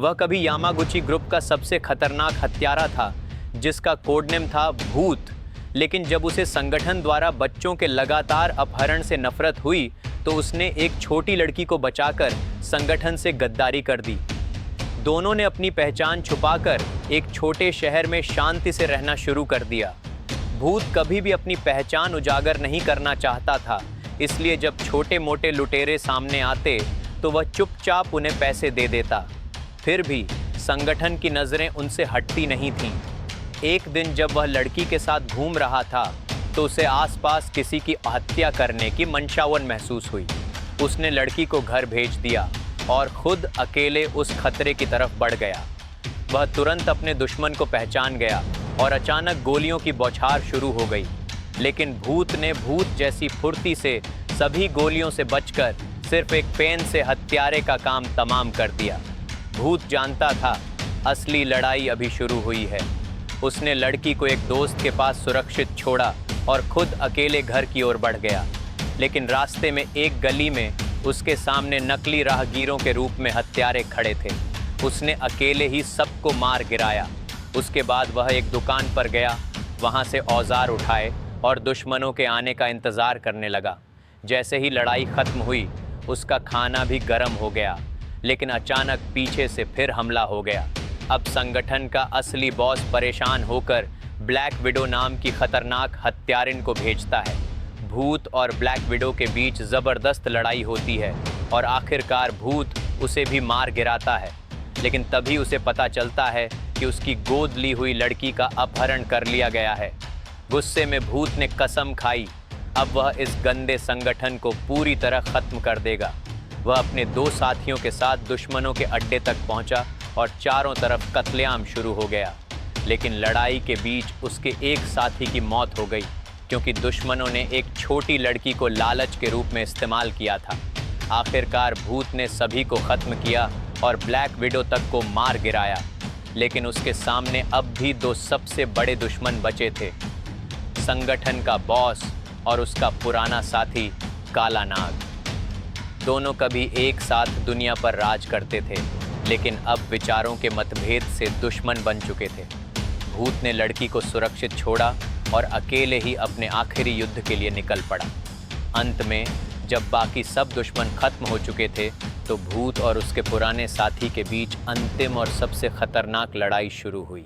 वह कभी Yamaguchi group का सबसे खतरनाक हत्यारा था, जिसका कोडनेम था भूत। लेकिन जब उसे संगठन द्वारा बच्चों के लगातार अपहरण से नफरत हुई तो उसने एक छोटी लड़की को बचाकर संगठन से गद्दारी कर दी। दोनों ने अपनी पहचान छुपाकर एक छोटे शहर में शांति से रहना शुरू कर दिया। भूत कभी भी अपनी पहचान उजागर नहीं करना चाहता था, इसलिए जब छोटे मोटे लुटेरे सामने आते तो वह चुपचाप उन्हें पैसे दे देता। फिर भी संगठन की नज़रें उनसे हटती नहीं थीं। एक दिन जब वह लड़की के साथ घूम रहा था तो उसे आसपास किसी की हत्या करने की मंशावन महसूस हुई। उसने लड़की को घर भेज दिया और खुद अकेले उस खतरे की तरफ बढ़ गया। वह तुरंत अपने दुश्मन को पहचान गया और अचानक गोलियों की बौछार शुरू हो गई। लेकिन भूत ने भूत जैसी फुर्ती से सभी गोलियों से बचकर सिर्फ एक पेन से हत्यारे का काम तमाम कर दिया। भूत जानता था असली लड़ाई अभी शुरू हुई है। उसने लड़की को एक दोस्त के पास सुरक्षित छोड़ा और खुद अकेले घर की ओर बढ़ गया। लेकिन रास्ते में एक गली में उसके सामने नकली राहगीरों के रूप में हत्यारे खड़े थे। उसने अकेले ही सबको मार गिराया। उसके बाद वह एक दुकान पर गया, वहां से औजार उठाए और दुश्मनों के आने का इंतज़ार करने लगा। जैसे ही लड़ाई ख़त्म हुई उसका खाना भी गर्म हो गया, लेकिन अचानक पीछे से फिर हमला हो गया। अब संगठन का असली बॉस परेशान होकर ब्लैक विडो नाम की खतरनाक हत्यारिन को भेजता है। भूत और ब्लैक विडो के बीच ज़बरदस्त लड़ाई होती है और आखिरकार भूत उसे भी मार गिराता है। लेकिन तभी उसे पता चलता है कि उसकी गोद ली हुई लड़की का अपहरण कर लिया गया है। गुस्से में भूत ने कसम खाई, अब वह इस गंदे संगठन को पूरी तरह ख़त्म कर देगा। वह अपने 2 साथियों के साथ दुश्मनों के अड्डे तक पहुंचा और चारों तरफ कत्लेआम शुरू हो गया। लेकिन लड़ाई के बीच उसके एक साथी की मौत हो गई, क्योंकि दुश्मनों ने एक छोटी लड़की को लालच के रूप में इस्तेमाल किया था। आखिरकार भूत ने सभी को ख़त्म किया और ब्लैक विडो तक को मार गिराया। लेकिन उसके सामने अब भी 2 सबसे बड़े दुश्मन बचे थे, संगठन का बॉस और उसका पुराना साथी काला नाग। दोनों कभी एक साथ दुनिया पर राज करते थे, लेकिन अब विचारों के मतभेद से दुश्मन बन चुके थे। भूत ने लड़की को सुरक्षित छोड़ा और अकेले ही अपने आखिरी युद्ध के लिए निकल पड़ा। अंत में जब बाकी सब दुश्मन खत्म हो चुके थे तो भूत और उसके पुराने साथी के बीच अंतिम और सबसे खतरनाक लड़ाई शुरू हुई।